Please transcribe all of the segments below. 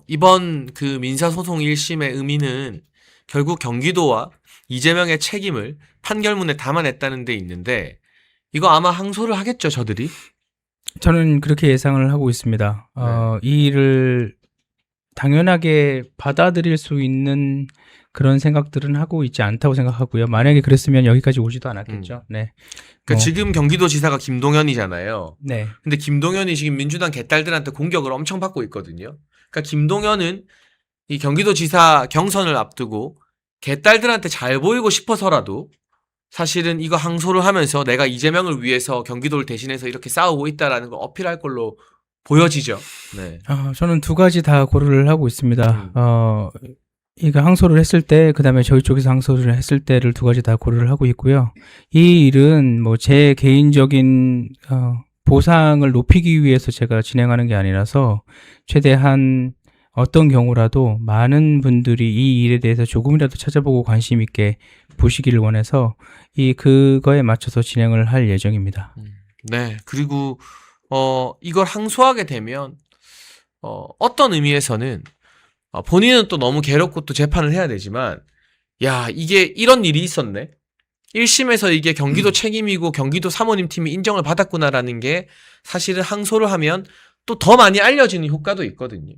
이번 그 민사소송 1심의 의미는 결국 경기도와 이재명의 책임을 판결문에 담아냈다는 데 있는데, 이거 아마 항소를 하겠죠, 저들이? 저는 그렇게 예상을 하고 있습니다. 이 일을 당연하게 받아들일 수 있는 그런 생각들은 하고 있지 않다고 생각하고요. 만약에 그랬으면 여기까지 오지도 않았겠죠. 네. 그러니까 지금 경기도지사가 김동연이잖아요. 네. 근데 김동연이 지금 민주당 개딸들한테 공격을 엄청 받고 있거든요. 그러니까 김동연은 이 경기도지사 경선을 앞두고 개딸들한테 잘 보이고 싶어서라도 사실은 이거 항소를 하면서 내가 이재명을 위해서 경기도를 대신해서 이렇게 싸우고 있다라는 걸 어필할 걸로 보여지죠. 네. 저는 두 가지 다 고려를 하고 있습니다. 이거 항소를 했을 때, 그 다음에 저희 쪽에서 항소를 했을 때를 두 가지 다 고려를 하고 있고요. 이 일은 뭐 제 개인적인 보상을 높이기 위해서 제가 진행하는 게 아니라서 최대한 어떤 경우라도 많은 분들이 이 일에 대해서 조금이라도 찾아보고 관심 있게 보시기를 원해서 그거에 맞춰서 진행을 할 예정입니다. 네. 그리고 이걸 항소하게 되면 어떤 의미에서는 본인은 또 너무 괴롭고 또 재판을 해야 되지만, 야, 이게 이런 일이 있었네. 1심에서 이게 경기도 책임이고 경기도 사모님 팀이 인정을 받았구나라는 게 사실은 항소를 하면 또 더 많이 알려지는 효과도 있거든요.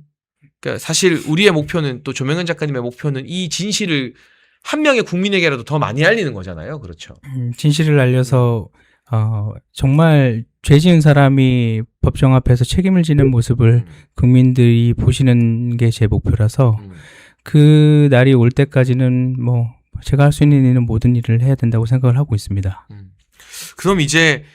그러니까 사실 우리의 목표는, 또 조명현 작가님의 목표는 이 진실을 한 명의 국민에게라도 더 많이 알리는 거잖아요. 그렇죠. 진실을 알려서 정말 죄 지은 사람이 법정 앞에서 책임을 지는 모습을 국민들이 보시는 게 제 목표라서 그 날이 올 때까지는 뭐 제가 할 수 있는 일은 모든 일을 해야 된다고 생각을 하고 있습니다. 그럼 이제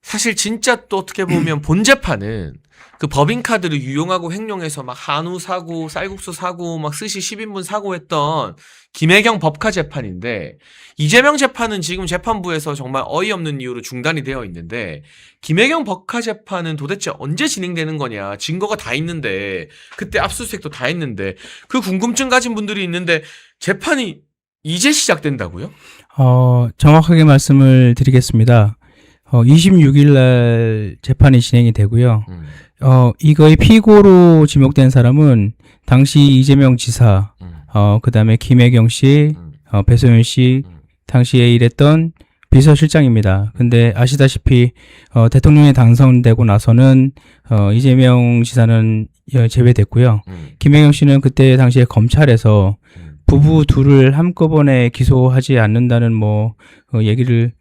사실 진짜 또 어떻게 보면 본 재판은 그 법인카드를 유용하고 횡령해서 막 한우 사고, 쌀국수 사고, 막 스시 10인분 사고 했던 김혜경 법카 재판인데, 이재명 재판은 지금 재판부에서 정말 어이없는 이유로 중단이 되어 있는데, 김혜경 법카 재판은 도대체 언제 진행되는 거냐. 증거가 다 있는데, 그때 압수수색도 다 했는데, 그 궁금증 가진 분들이 있는데 재판이 이제 시작된다고요? 정확하게 말씀을 드리겠습니다. 26일 날 재판이 진행이 되고요. 이거의 피고로 지목된 사람은 당시 이재명 지사, 그 다음에 김혜경 씨, 배소연 씨, 당시에 일했던 비서실장입니다. 근데 아시다시피, 대통령에 당선되고 나서는, 이재명 지사는 제외됐고요. 김혜경 씨는 그때 당시에 검찰에서 부부 둘을 한꺼번에 기소하지 않는다는 얘기를,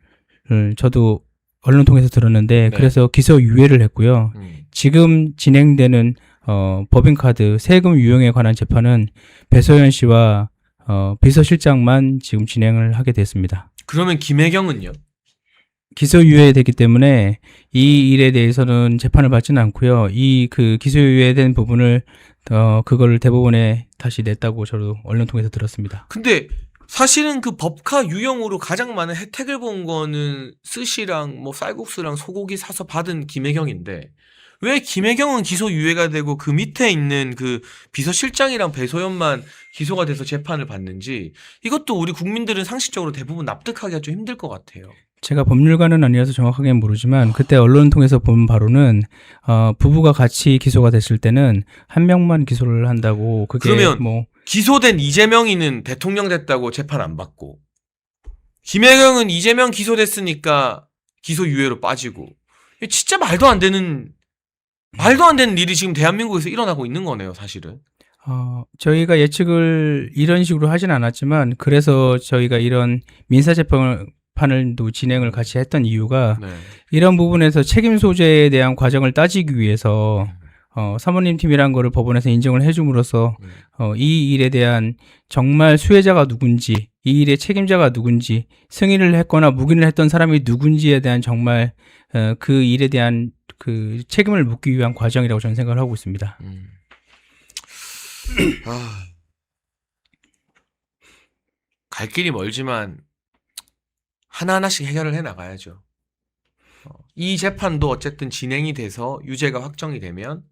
저도 언론 통해서 들었는데, 그래서 기소 유예를 했고요. 지금 진행되는 법인카드 세금 유용에 관한 재판은 배소연 씨와 비서실장만 지금 진행을 하게 됐습니다. 그러면 김혜경은요? 기소 유예되기 때문에 이 일에 대해서는 재판을 받지는 않고요. 그 기소 유예된 부분을 그거를 대법원에 다시 냈다고 저도 언론 통해서 들었습니다. 근데 사실은 그 법카 유형으로 가장 많은 혜택을 본 거는 스시랑 뭐 쌀국수랑 소고기 사서 받은 김혜경인데, 왜 김혜경은 기소 유예가 되고 그 밑에 있는 그 비서실장이랑 배소연만 기소가 돼서 재판을 받는지, 이것도 우리 국민들은 상식적으로 대부분 납득하기가 좀 힘들 것 같아요. 제가 법률가는 아니라서 정확하게는 모르지만 그때 언론 통해서 본 바로는 부부가 같이 기소가 됐을 때는 한 명만 기소를 한다고. 그게 그러면 기소된 이재명이는 대통령 됐다고 재판 안 받고, 김혜경은 이재명 기소됐으니까 기소 유예로 빠지고, 진짜 말도 안 되는 일이 지금 대한민국에서 일어나고 있는 거네요, 사실은. 저희가 예측을 이런 식으로 하진 않았지만, 그래서 저희가 이런 민사재판을 진행을 같이 했던 이유가, 이런 부분에서 책임 소재에 대한 과정을 따지기 위해서 사모님 팀이란 거를 법원에서 인정을 해줌으로써 이 일에 대한 정말 수혜자가 누군지, 이 일의 책임자가 누군지, 승인을 했거나 묵인을 했던 사람이 누군지에 대한 정말 그 일에 대한 그 책임을 묻기 위한 과정이라고 저는 생각을 하고 있습니다. 갈 길이 멀지만 하나하나씩 해결을 해 나가야죠. 이 재판도 어쨌든 진행이 돼서 유죄가 확정이 되면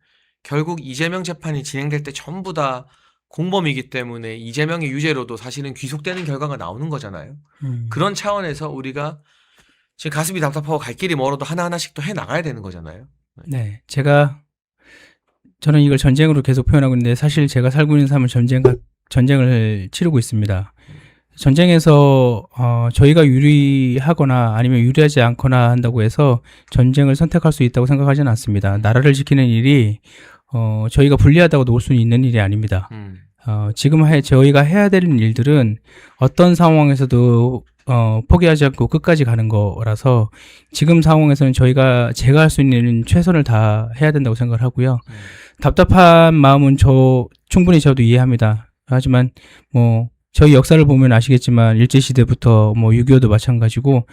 결국 이재명 재판이 진행될 때 전부 다 공범이기 때문에 이재명의 유죄로도 사실은 귀속되는 결과가 나오는 거잖아요. 그런 차원에서 우리가 지금 가슴이 답답하고 갈 길이 멀어도 하나하나씩 또 해 나가야 되는 거잖아요. 네, 제가 저는 이걸 전쟁으로 계속 표현하고 있는데 사실 제가 살고 있는 삶은 전쟁을 치르고 있습니다. 전쟁에서 저희가 유리하거나 아니면 유리하지 않거나 한다고 해서 전쟁을 선택할 수 있다고 생각하지는 않습니다. 나라를 지키는 일이 저희가 불리하다고 놓을 수는 있는 일이 아닙니다. 지금 저희가 해야 되는 일들은 어떤 상황에서도 포기하지 않고 끝까지 가는 거라서 지금 상황에서는 제가 할 수 있는 최선을 다 해야 된다고 생각을 하고요. 답답한 마음은 충분히 저도 이해합니다. 하지만 저희 역사를 보면 아시겠지만 일제시대부터 6.25도 마찬가지고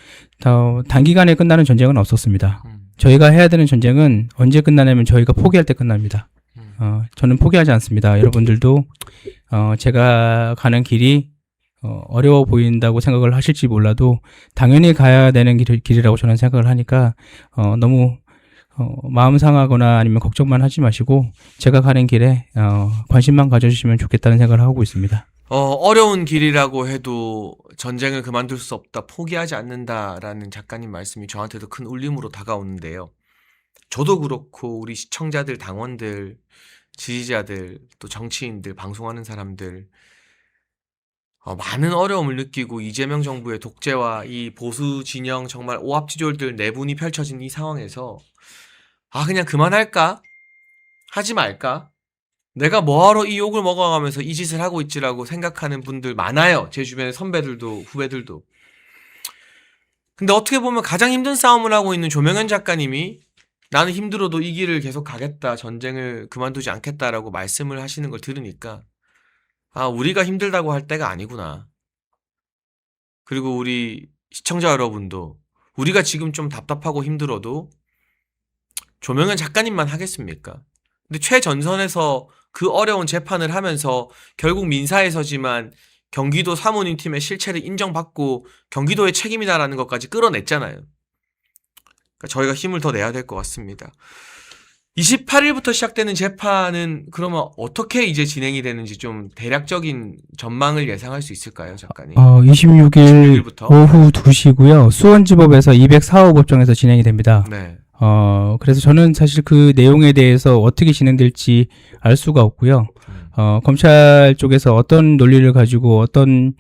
단기간에 끝나는 전쟁은 없었습니다. 저희가 해야 되는 전쟁은 언제 끝나냐면 저희가 포기할 때 끝납니다. 저는 포기하지 않습니다. 여러분들도 제가 가는 길이 어려워 보인다고 생각을 하실지 몰라도 당연히 가야 되는 길이라고 저는 생각을 하니까 너무 마음 상하거나 아니면 걱정만 하지 마시고 제가 가는 길에 관심만 가져주시면 좋겠다는 생각을 하고 있습니다. 어려운 길이라고 해도 전쟁을 그만둘 수 없다, 포기하지 않는다라는 작가님 말씀이 저한테도 큰 울림으로 다가오는데요. 저도 그렇고 우리 시청자들, 당원들, 지지자들, 또 정치인들, 방송하는 사람들 많은 어려움을 느끼고 이재명 정부의 독재와 이 보수 진영 정말 오합지졸들 내분이 펼쳐진 이 상황에서 그냥 그만할까? 하지 말까? 내가 뭐하러 이 욕을 먹어가면서 이 짓을 하고 있지라고 생각하는 분들 많아요. 제 주변의 선배들도 후배들도. 근데 어떻게 보면 가장 힘든 싸움을 하고 있는 조명현 작가님이 나는 힘들어도 이 길을 계속 가겠다, 전쟁을 그만두지 않겠다라고 말씀을 하시는 걸 들으니까 우리가 힘들다고 할 때가 아니구나. 그리고 우리 시청자 여러분도 우리가 지금 좀 답답하고 힘들어도 조명현 작가님만 하겠습니까? 근데 최전선에서 그 어려운 재판을 하면서 결국 민사에서지만 경기도 사모님 팀의 실체를 인정받고 경기도의 책임이다라는 것까지 끌어냈잖아요. 그러니까 저희가 힘을 더 내야 될 것 같습니다. 28일부터 시작되는 재판은 그러면 어떻게 이제 진행이 되는지 좀 대략적인 전망을 예상할 수 있을까요, 작가님? 26일 오후 2시고요. 수원지법에서 204호 법정에서 진행이 됩니다. 네. 그래서 저는 사실 그 내용에 대해서 어떻게 진행될지 알 수가 없고요. 검찰 쪽에서 어떤 논리를 가지고 어떤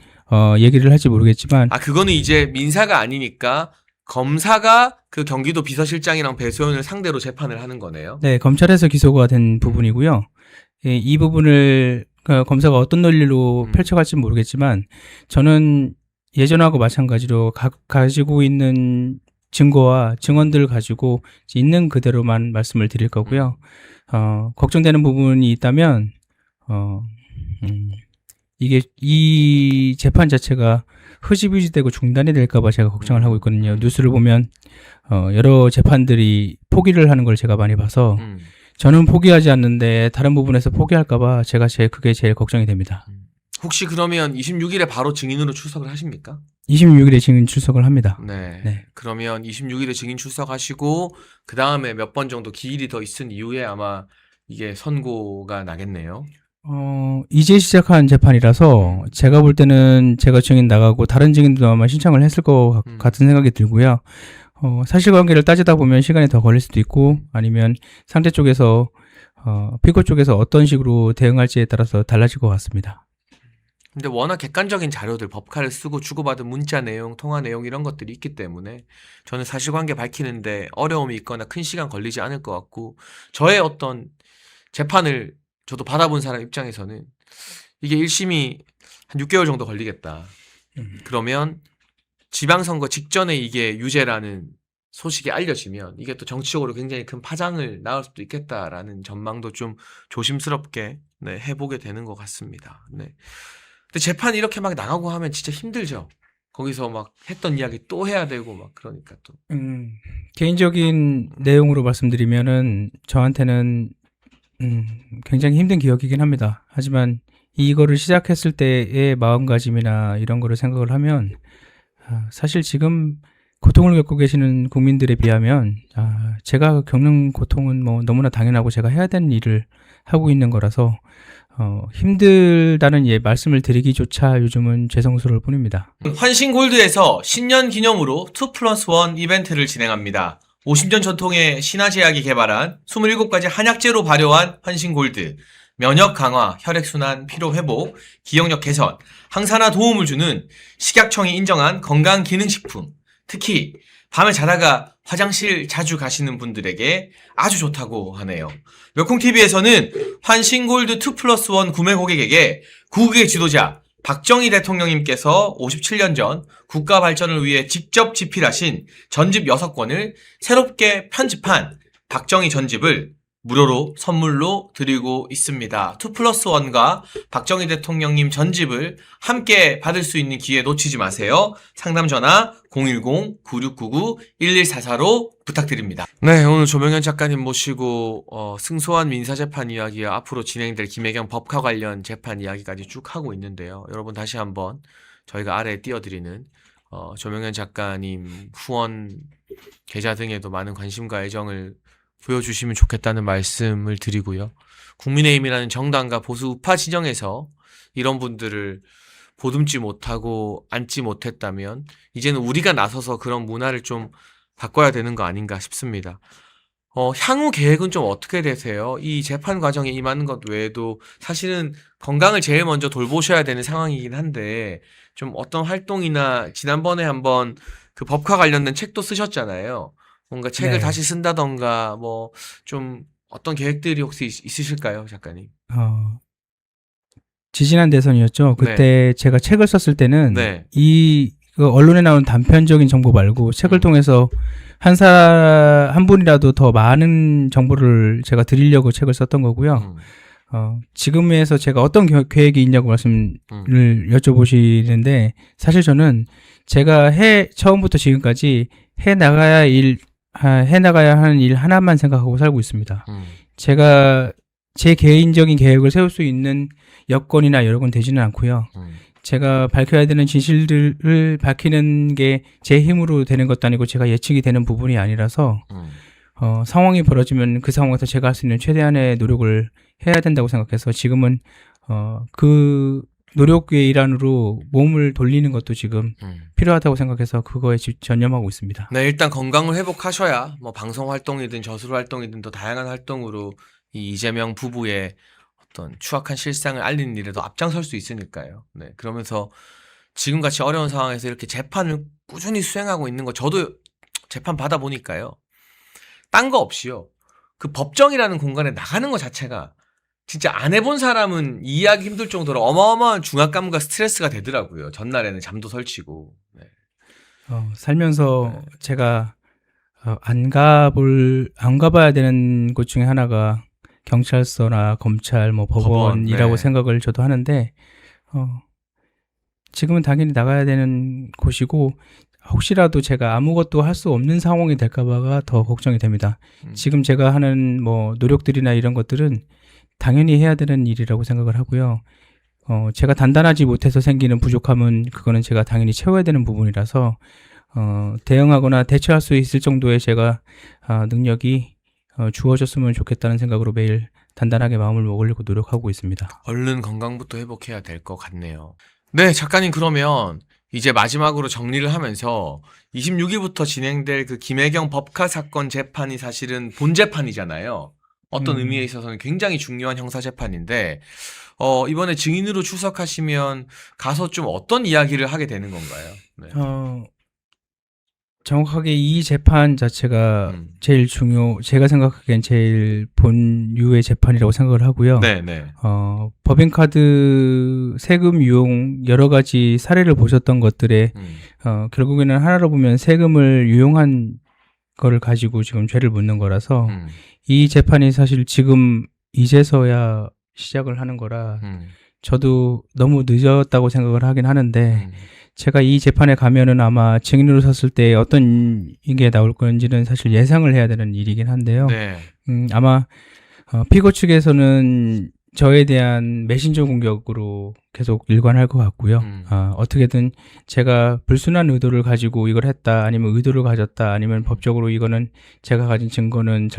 얘기를 할지 모르겠지만 그거는 이제 민사가 아니니까 검사가 그 경기도 비서실장이랑 배수원을 상대로 재판을 하는 거네요. 네, 검찰에서 기소가 된 부분이고요. 이 부분을 검사가 어떤 논리로 펼쳐갈지 모르겠지만 저는 예전하고 마찬가지로 가지고 있는 증거와 증언들을 가지고 있는 그대로만 말씀을 드릴 거고요. 걱정되는 부분이 있다면 이 재판 자체가 흐지부지되고 중단이 될까봐 제가 걱정을 하고 있거든요. 뉴스를 보면 여러 재판들이 포기를 하는 걸 제가 많이 봐서 저는 포기하지 않는데 다른 부분에서 포기할까봐 그게 제일 걱정이 됩니다. 혹시 그러면 26일에 바로 증인으로 출석을 하십니까? 26일에 증인 출석을 합니다. 네. 그러면 26일에 증인 출석하시고 그 다음에 몇 번 정도 기일이 더 있은 이후에 아마 이게 선고가 나겠네요. 이제 시작한 재판이라서 제가 볼 때는 제가 증인 나가고 다른 증인도 아마 신청을 했을 것 같은 생각이 들고요. 사실관계를 따지다 보면 시간이 더 걸릴 수도 있고 아니면 상대 쪽에서 피고 쪽에서 어떤 식으로 대응할지에 따라서 달라질 것 같습니다. 근데 워낙 객관적인 자료들, 법카를 쓰고 주고받은 문자 내용, 통화 내용 이런 것들이 있기 때문에 저는 사실관계 밝히는데 어려움이 있거나 큰 시간 걸리지 않을 것 같고 저의 어떤 재판을 저도 받아본 사람 입장에서는 이게 1심이 한 6개월 정도 걸리겠다. 그러면 지방선거 직전에 이게 유죄라는 소식이 알려지면 이게 또 정치적으로 굉장히 큰 파장을 낳을 수도 있겠다라는 전망도 좀 조심스럽게 해보게 되는 것 같습니다. 네. 근데 재판 이렇게 막 나가고 하면 진짜 힘들죠. 거기서 막 했던 이야기 또 해야 되고 막 그러니까 또. 개인적인 내용으로 말씀드리면은 저한테는 굉장히 힘든 기억이긴 합니다. 하지만 이거를 시작했을 때의 마음가짐이나 이런 거를 생각을 하면 사실 지금 고통을 겪고 계시는 국민들에 비하면 제가 겪는 고통은 너무나 당연하고 제가 해야 되는 일을 하고 있는 거라서 힘들다는 말씀을 드리기조차 요즘은 죄송스러울 뿐입니다. 환신골드에서 신년 기념으로 2+1 이벤트를 진행합니다. 50년 전통의 신화제약이 개발한 27가지 한약재로 발효한 환신골드, 면역 강화, 혈액순환, 피로 회복, 기억력 개선, 항산화 도움을 주는 식약청이 인정한 건강기능식품. 특히 밤에 자다가 화장실 자주 가시는 분들에게 아주 좋다고 하네요. 몇콩TV에서는 환신골드 2+1 구매 고객에게 구국의 지도자 박정희 대통령님께서 57년 전 국가 발전을 위해 직접 집필하신 전집 6권을 새롭게 편집한 박정희 전집을 무료로 선물로 드리고 있습니다. 2+1과 박정희 대통령님 전집을 함께 받을 수 있는 기회 놓치지 마세요. 상담 전화 010-9699-1144로 부탁드립니다. 네, 오늘 조명현 작가님 모시고 승소한 민사재판 이야기와 앞으로 진행될 김혜경 법카 관련 재판 이야기까지 쭉 하고 있는데요. 여러분 다시 한번 저희가 아래에 띄워드리는 조명현 작가님 후원 계좌 등에도 많은 관심과 애정을 보여주시면 좋겠다는 말씀을 드리고요. 국민의힘이라는 정당과 보수 우파 진영에서 이런 분들을 보듬지 못하고 안지 못했다면 이제는 우리가 나서서 그런 문화를 좀 바꿔야 되는 거 아닌가 싶습니다. 향후 계획은 좀 어떻게 되세요? 이 재판 과정에 임하는 것 외에도 사실은 건강을 제일 먼저 돌보셔야 되는 상황이긴 한데 좀 어떤 활동이나 지난번에 한번 그 법과 관련된 책도 쓰셨잖아요. 뭔가 책을 네. 다시 쓴다던가 뭐 좀 어떤 계획들이 혹시 있으실까요, 작가님? 지지난 대선이었죠. 그때 제가 책을 썼을 때는 네. 그 언론에 나오는 단편적인 정보 말고 책을 통해서 한 분이라도 더 많은 정보를 제가 드리려고 책을 썼던 거고요. 지금에서 제가 어떤 계획이 있냐고 말씀을 여쭤보시는데 사실 저는 제가 처음부터 지금까지 해나가야 하는 일 하나만 생각하고 살고 있습니다. 제가 제 개인적인 계획을 세울 수 있는 여건이나 여력은 되지는 않고요. 제가 밝혀야 되는 진실들을 밝히는 게 제 힘으로 되는 것도 아니고 제가 예측이 되는 부분이 아니라서 상황이 벌어지면 그 상황에서 제가 할 수 있는 최대한의 노력을 해야 된다고 생각해서 지금은 그 노력의 일환으로 몸을 돌리는 것도 지금 필요하다고 생각해서 그거에 전념하고 있습니다. 네, 일단 건강을 회복하셔야 뭐 방송 활동이든 저술 활동이든 더 다양한 활동으로 이 이재명 부부의 어떤 추악한 실상을 알리는 일에도 앞장설 수 있으니까요. 네, 그러면서 지금같이 어려운 상황에서 이렇게 재판을 꾸준히 수행하고 있는 거 저도 재판 받아보니까요. 딴 거 없이요. 그 법정이라는 공간에 나가는 것 자체가 진짜 안 해본 사람은 이해하기 힘들 정도로 어마어마한 중압감과 스트레스가 되더라고요. 전날에는 잠도 설치고. 네. 살면서 제가 안 가봐야 되는 곳 중에 하나가 경찰서나 검찰, 뭐 법원이라고 생각을 저도 하는데 지금은 당연히 나가야 되는 곳이고 혹시라도 제가 아무것도 할 수 없는 상황이 될까봐가 더 걱정이 됩니다. 지금 제가 하는 뭐 노력들이나 이런 것들은 당연히 해야 되는 일이라고 생각을 하고요. 제가 단단하지 못해서 생기는 부족함은 그거는 제가 당연히 채워야 되는 부분이라서 대응하거나 대처할 수 있을 정도의 제가 능력이 주어졌으면 좋겠다는 생각으로 매일 단단하게 마음을 먹으려고 노력하고 있습니다. 얼른 건강부터 회복해야 될 것 같네요. 네, 작가님 그러면 이제 마지막으로 정리를 하면서 26일부터 진행될 그 김혜경 법카 사건 재판이 사실은 본 재판이잖아요. 어떤 의미에 있어서는 굉장히 중요한 형사재판인데 이번에 증인으로 출석하시면 가서 좀 어떤 이야기를 하게 되는 건가요? 네. 정확하게 이 재판 자체가 제가 생각하기엔 제일 본유의 재판이라고 생각을 하고요. 네네. 법인카드 세금 유용 여러 가지 사례를 보셨던 것들에 결국에는 하나로 보면 세금을 유용한 거를 가지고 지금 죄를 묻는 거라서 이 재판이 사실 지금 이제서야 시작을 하는 거라 저도 너무 늦었다고 생각을 하긴 하는데 제가 이 재판에 가면은 아마 증인으로 섰을 때 어떤 이게 나올 건지는 사실 예상을 해야 되는 일이긴 한데요. 네. 아마 피고 측에서는 저에 대한 메신저 공격으로 계속 일관할 것 같고요. 어떻게든 제가 불순한 의도를 가지고 이걸 했다, 아니면 의도를 가졌다, 아니면 법적으로 이거는 제가 가진 증거는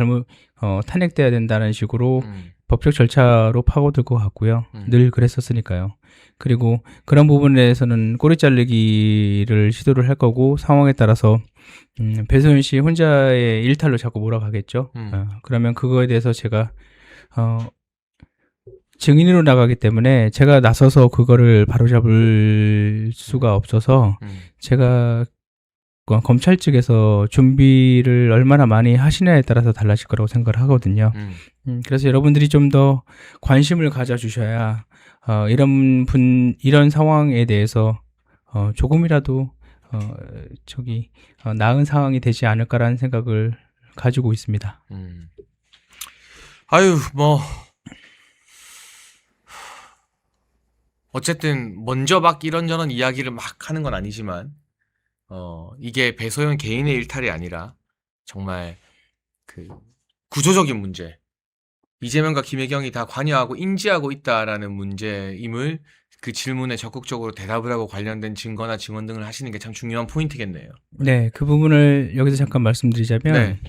탄핵돼야 된다는 식으로 법적 절차로 파고들 것 같고요. 음. 늘 그랬었으니까요. 그리고 그런 부분에 대해서는 꼬리 자르기를 시도를 할 거고 상황에 따라서 배소연 씨 혼자의 일탈로 자꾸 몰아가겠죠. 그러면 그거에 대해서 제가 증인으로 나가기 때문에 제가 나서서 그거를 바로잡을 수가 없어서 제가 검찰 측에서 준비를 얼마나 많이 하시냐에 따라서 달라질 거라고 생각을 하거든요. 그래서 여러분들이 좀 더 관심을 가져주셔야 이런 상황에 대해서 조금이라도 나은 상황이 되지 않을까라는 생각을 가지고 있습니다. 아유, 뭐 어쨌든 먼저 막 이런저런 이야기를 막 하는 건 아니지만 이게 배소연 개인의 일탈이 아니라 정말 그 구조적인 문제, 이재명과 김혜경이 다 관여하고 인지하고 있다라는 문제임을 그 질문에 적극적으로 대답을 하고 관련된 증거나 증언 등을 하시는 게 참 중요한 포인트겠네요. 네, 그 부분을 여기서 잠깐 말씀드리자면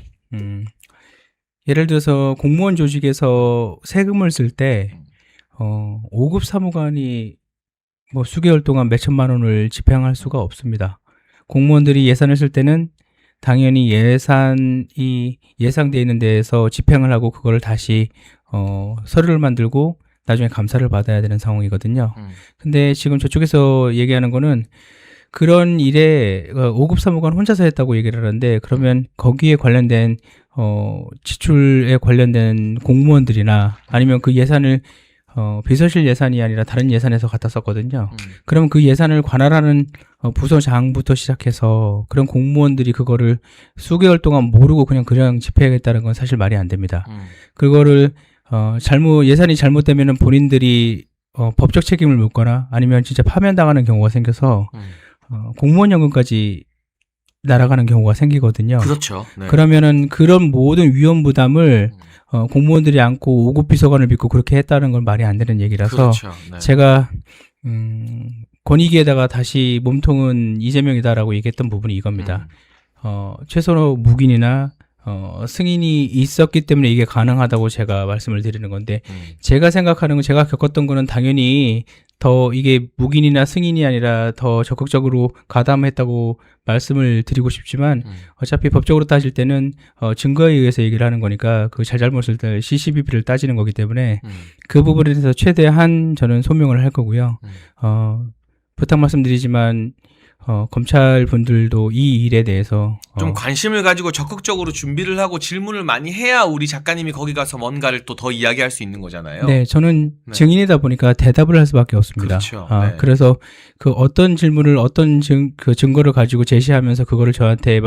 예를 들어서 공무원 조직에서 세금을 쓸 때 5급 사무관이 뭐 수개월 동안 몇천만 원을 집행할 수가 없습니다. 공무원들이 예산을 쓸 때는 당연히 예산이 예상되어 있는 데에서 집행을 하고 그걸 다시 서류를 만들고 나중에 감사를 받아야 되는 상황이거든요. 근데 지금 저쪽에서 얘기하는 거는 그런 일에 5급 사무관 혼자서 했다고 얘기를 하는데 그러면 거기에 관련된 지출에 관련된 공무원들이나 아니면 그 예산을 비서실 예산이 아니라 다른 예산에서 갖다 썼거든요. 그러면 그 예산을 관할하는 부서장부터 시작해서 그런 공무원들이 그거를 수개월 동안 모르고 그냥 집행하겠다는 건 사실 말이 안 됩니다. 그거를 예산이 잘못되면은 본인들이 법적 책임을 묻거나 아니면 진짜 파면당하는 경우가 생겨서 공무원 연금까지 날아가는 경우가 생기거든요. 그렇죠. 네. 그러면은 그런 모든 위험 부담을 공무원들이 안고 5급 비서관을 믿고 그렇게 했다는 건 말이 안 되는 얘기라서 그렇죠. 네. 제가 권익위에다가 다시 몸통은 이재명이다라고 얘기했던 부분이 이겁니다. 최소로 묵인이나 승인이 있었기 때문에 이게 가능하다고 제가 말씀을 드리는 건데 제가 생각하는 건 제가 겪었던 거는 당연히 더 이게 묵인이나 승인이 아니라 더 적극적으로 가담했다고 말씀을 드리고 싶지만 어차피 법적으로 따질 때는 증거에 의해서 얘기를 하는 거니까 그 잘잘못을 CCBB를 따지는 거기 때문에 그 부분에 대해서 최대한 저는 소명을 할 거고요. 부탁 말씀드리지만 검찰 분들도 이 일에 대해서 좀 관심을 가지고 적극적으로 준비를 하고 질문을 많이 해야 우리 작가님이 거기 가서 뭔가를 또 더 이야기할 수 있는 거잖아요. 네, 저는 증인이다 보니까 대답을 할 수밖에 없습니다. 그렇죠. 그래서 그 어떤 질문을 어떤 증거를 가지고 제시하면서 그거를 저한테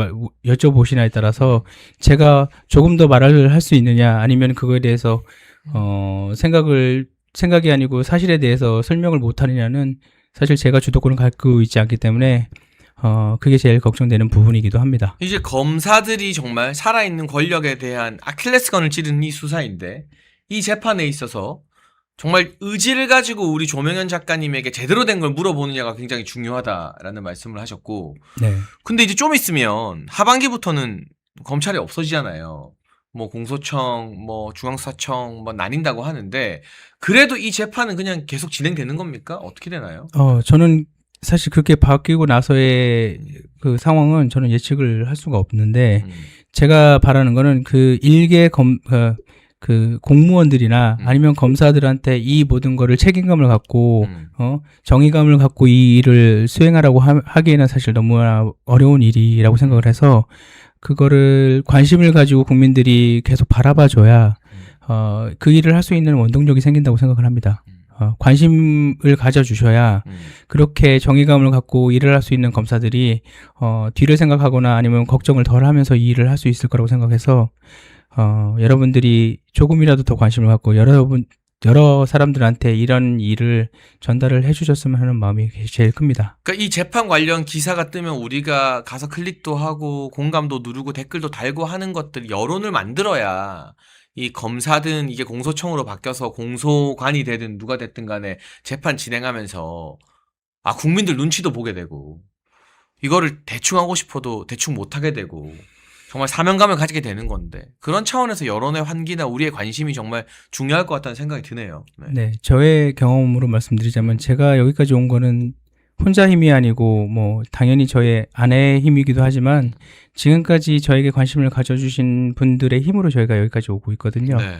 여쭤보시냐에 따라서 제가 조금 더 말을 할 수 있느냐 아니면 그거에 대해서 생각이 아니고 사실에 대해서 설명을 못 하느냐는 사실 제가 주도권을 갖고 있지 않기 때문에 그게 제일 걱정되는 부분이기도 합니다. 이제 검사들이 정말 살아있는 권력에 대한 아킬레스건을 찌른 이 수사인데 이 재판에 있어서 정말 의지를 가지고 우리 조명현 작가님에게 제대로 된 걸 물어보느냐가 굉장히 중요하다라는 말씀을 하셨고 네. 근데 이제 좀 있으면 하반기부터는 검찰이 없어지잖아요. 뭐 공소청, 뭐 중앙수사청 뭐 나뉜다고 하는데 그래도 이 재판은 그냥 계속 진행되는 겁니까? 어떻게 되나요? 저는 사실 그렇게 바뀌고 나서의 그 상황은 저는 예측을 할 수가 없는데 제가 바라는 거는 그 일개 그 공무원들이나 아니면 검사들한테 이 모든 거를 책임감을 갖고 정의감을 갖고 이 일을 수행하라고 하기에는 사실 너무나 어려운 일이라고 생각을 해서 그거를 관심을 가지고 국민들이 계속 바라봐줘야 그 일을 할 수 있는 원동력이 생긴다고 생각을 합니다. 관심을 가져주셔야 그렇게 정의감을 갖고 일을 할 수 있는 검사들이 뒤를 생각하거나 아니면 걱정을 덜 하면서 이 일을 할 수 있을 거라고 생각해서 여러분들이 조금이라도 더 관심을 갖고 여러 사람들한테 이런 일을 전달을 해주셨으면 하는 마음이 제일 큽니다. 그러니까 이 재판 관련 기사가 뜨면 우리가 가서 클릭도 하고 공감도 누르고 댓글도 달고 하는 것들 여론을 만들어야 이 검사든 이게 공소청으로 바뀌어서 공소관이 되든 누가 됐든 간에 재판 진행하면서 국민들 눈치도 보게 되고 이거를 대충 하고 싶어도 대충 못 하게 되고 정말 사명감을 가지게 되는 건데 그런 차원에서 여론의 환기나 우리의 관심이 정말 중요할 것 같다는 생각이 드네요. 네. 네, 저의 경험으로 말씀드리자면 제가 여기까지 온 거는 혼자 힘이 아니고 뭐 당연히 저의 아내의 힘이기도 하지만 지금까지 저에게 관심을 가져주신 분들의 힘으로 저희가 여기까지 오고 있거든요. 네.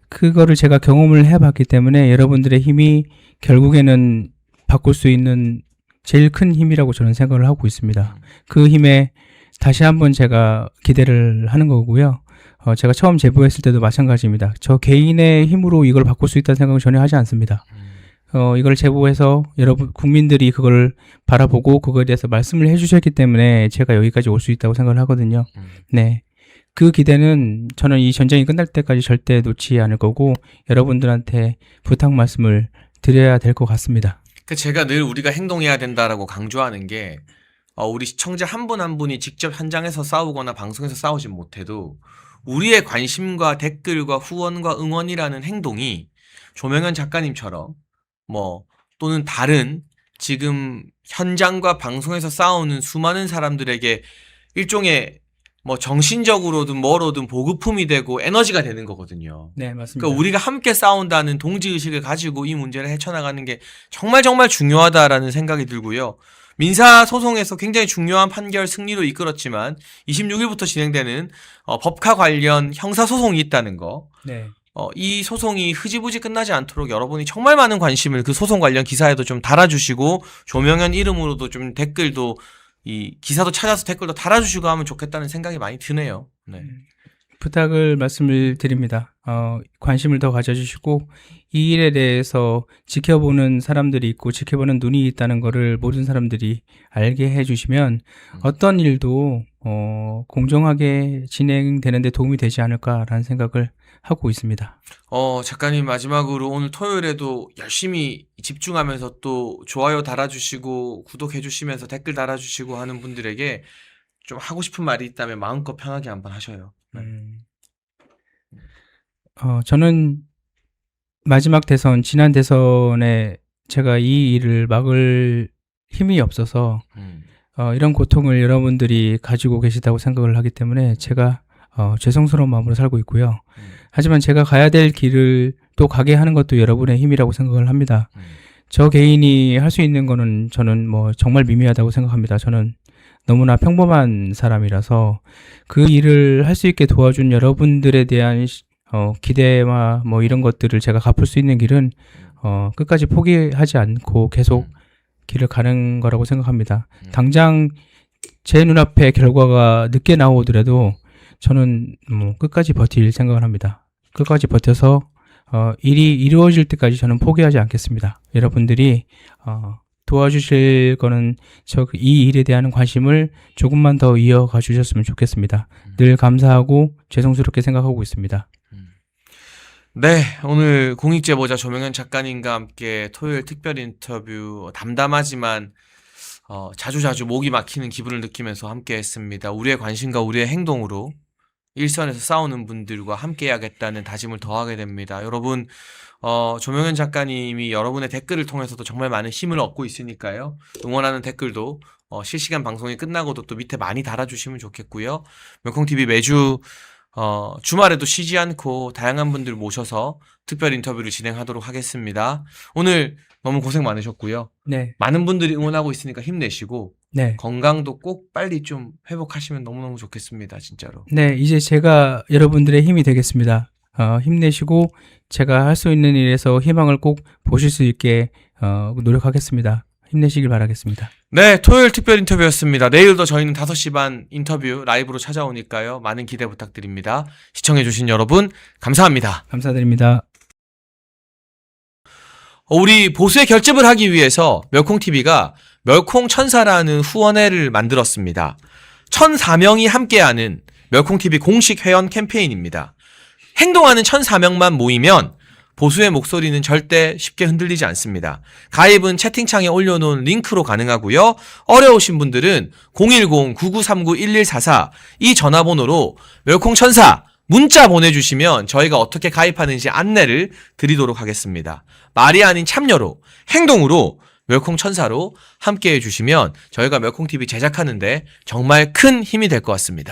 그거를 제가 경험을 해봤기 때문에 여러분들의 힘이 결국에는 바꿀 수 있는 제일 큰 힘이라고 저는 생각을 하고 있습니다. 그 힘에 다시 한번 제가 기대를 하는 거고요. 제가 처음 제보했을 때도 마찬가지입니다. 저 개인의 힘으로 이걸 바꿀 수 있다는 생각은 전혀 하지 않습니다. 이걸 제보해서 여러분 국민들이 그걸 바라보고 그거에 대해서 말씀을 해주셨기 때문에 제가 여기까지 올 수 있다고 생각을 하거든요. 네, 그 기대는 저는 이 전쟁이 끝날 때까지 절대 놓지 않을 거고 여러분들한테 부탁 말씀을 드려야 될 것 같습니다. 제가 늘 우리가 행동해야 된다라고 강조하는 게 우리 시청자 한 분 한 분이 직접 현장에서 싸우거나 방송에서 싸우진 못해도 우리의 관심과 댓글과 후원과 응원이라는 행동이 조명현 작가님처럼 또는 다른 지금 현장과 방송에서 싸우는 수많은 사람들에게 일종의 정신적으로든 뭐로든 보급품이 되고 에너지가 되는 거거든요. 네, 맞습니다. 그러니까 우리가 함께 싸운다는 동지의식을 가지고 이 문제를 헤쳐나가는 게 정말 정말 중요하다라는 생각이 들고요. 민사소송에서 굉장히 중요한 판결 승리로 이끌었지만 26일부터 진행되는 법카 관련 형사소송이 있다는 거. 네. 이 소송이 흐지부지 끝나지 않도록 여러분이 정말 많은 관심을 그 소송 관련 기사에도 좀 달아주시고 조명현 이름으로도 좀 댓글도 이 기사도 찾아서 댓글도 달아주시고 하면 좋겠다는 생각이 많이 드네요. 네. 부탁을 말씀을 드립니다. 관심을 더 가져주시고 이 일에 대해서 지켜보는 사람들이 있고 지켜보는 눈이 있다는 거를 모든 사람들이 알게 해주시면 어떤 일도 공정하게 진행되는 데 도움이 되지 않을까라는 생각을 하고 있습니다. 작가님 마지막으로 오늘 토요일에도 열심히 집중하면서 또 좋아요 달아주시고 구독해주시면서 댓글 달아주시고 하는 분들에게 좀 하고 싶은 말이 있다면 마음껏 편하게 한번 하셔요. 네. 저는 마지막 대선, 지난 대선에 제가 이 일을 막을 힘이 없어서 이런 고통을 여러분들이 가지고 계시다고 생각을 하기 때문에 제가 죄송스러운 마음으로 살고 있고요. 하지만 제가 가야 될 길을 또 가게 하는 것도 여러분의 힘이라고 생각을 합니다. 저 개인이 할 수 있는 거는 저는 정말 미미하다고 생각합니다. 저는 너무나 평범한 사람이라서 그 일을 할 수 있게 도와준 여러분들에 대한 기대와 이런 것들을 제가 갚을 수 있는 길은 끝까지 포기하지 않고 계속 길을 가는 거라고 생각합니다. 당장 제 눈앞에 결과가 늦게 나오더라도 저는 끝까지 버틸 생각을 합니다. 끝까지 버텨서 일이 이루어질 때까지 저는 포기하지 않겠습니다. 여러분들이 도와주실 거는 이 일에 대한 관심을 조금만 더 이어가 주셨으면 좋겠습니다. 늘 감사하고 죄송스럽게 생각하고 있습니다. 네, 오늘 공익제보자 조명현 작가님과 함께 토요일 특별 인터뷰 담담하지만 자주자주 목이 막히는 기분을 느끼면서 함께 했습니다. 우리의 관심과 우리의 행동으로 일선에서 싸우는 분들과 함께 해야겠다는 다짐을 더하게 됩니다. 여러분, 조명현 작가님이 여러분의 댓글을 통해서도 정말 많은 힘을 얻고 있으니까요. 응원하는 댓글도 실시간 방송이 끝나고도 또 밑에 많이 달아주시면 좋겠고요. 명콩TV 매주 주말에도 쉬지 않고 다양한 분들 모셔서 특별 인터뷰를 진행하도록 하겠습니다. 오늘 너무 고생 많으셨고요. 네. 많은 분들이 응원하고 있으니까 힘내시고 네. 건강도 꼭 빨리 좀 회복하시면 너무너무 좋겠습니다. 진짜로. 네, 이제 제가 여러분들의 힘이 되겠습니다. 힘내시고 제가 할 수 있는 일에서 희망을 꼭 보실 수 있게 노력하겠습니다. 힘내시길 바라겠습니다. 네, 토요일 특별 인터뷰였습니다. 내일도 저희는 5시 반 인터뷰 라이브로 찾아오니까요. 많은 기대 부탁드립니다. 시청해주신 여러분 감사합니다. 감사드립니다. 우리 보수의 결집을 하기 위해서 멸콩TV가 멸콩천사라는 후원회를 만들었습니다. 1,004명이 함께하는 멸콩TV 공식 회원 캠페인입니다. 행동하는 1,004명만 모이면 보수의 목소리는 절대 쉽게 흔들리지 않습니다. 가입은 채팅창에 올려놓은 링크로 가능하고요. 어려우신 분들은 010-9939-1144 이 전화번호로 멸콩천사 문자 보내주시면 저희가 어떻게 가입하는지 안내를 드리도록 하겠습니다. 말이 아닌 참여로, 행동으로 멸콩천사로 함께해 주시면 저희가 멸콩TV 제작하는데 정말 큰 힘이 될 것 같습니다.